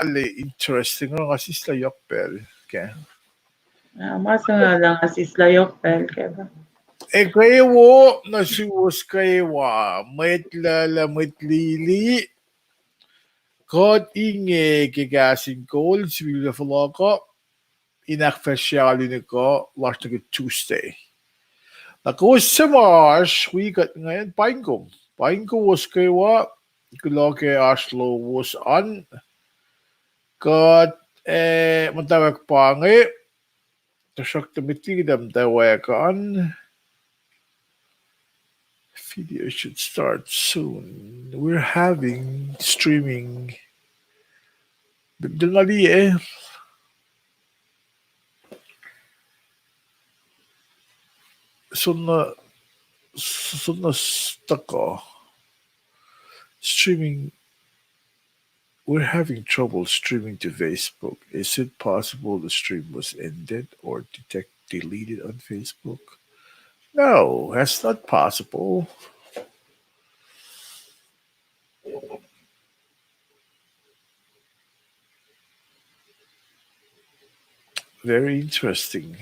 interesting nga sisla yokbel. Okay. Masa nga lang sisla yokbel kaya. Kayo wo nasiwas kayo maitla maitlili. God inge gigasing gold sivila falaka. Inakfasjali niko last nag Tuesday. Nakos sa Mars, we got ngayon paingkom. Paingkom was kayo Kuloke Aslo was on. God matawag pangi. Tasok tumitidam tawag on. Video should start soon. We're having streaming. Bigdali Sunna stuck. Streaming. We're having trouble streaming to Facebook. Is it possible the stream was ended or deleted on Facebook? No, that's not possible. Very interesting.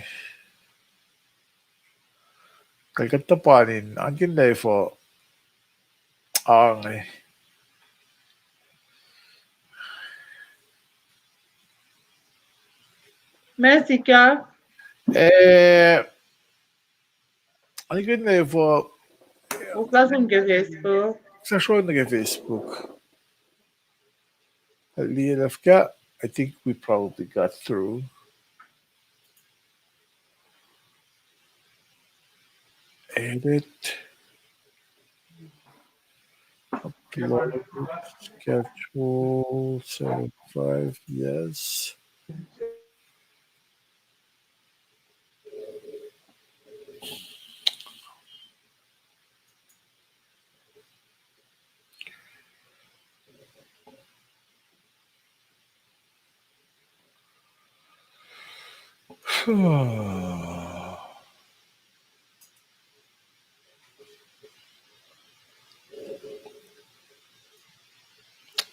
Kagatapanin, angin na for ang Merci ka. Angin na for Uklasong ke Facebook. sa show na Facebook. Lielafka, I think we probably got through. Edit. Upload. Schedule 75. Yes.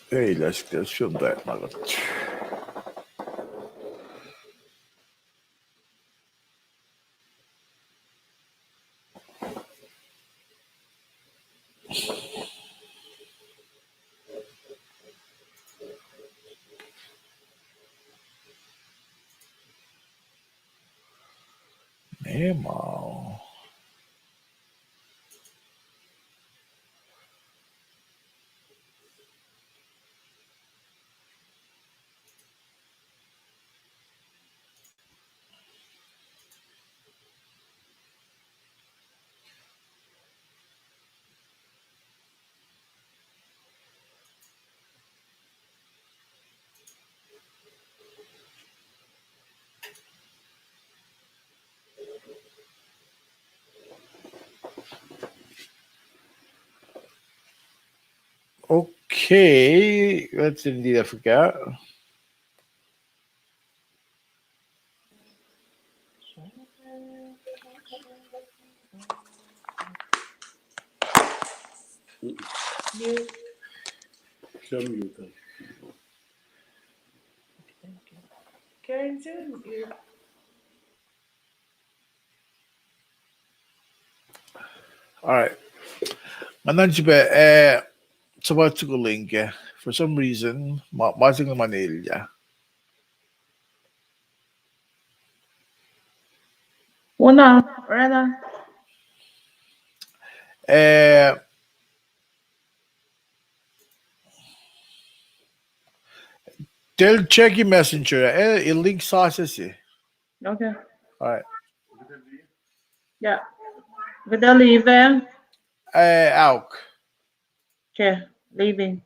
Hey, let's film that. Nemo. Okay, that's indeed I forgot. All right. Mananjibe, sabat ko link for some reason, masing Manila. Una, Rena. Tell check your messenger. It link sauces. Okay. All right. Yeah. Kita leaving. Out. Okay, leaving.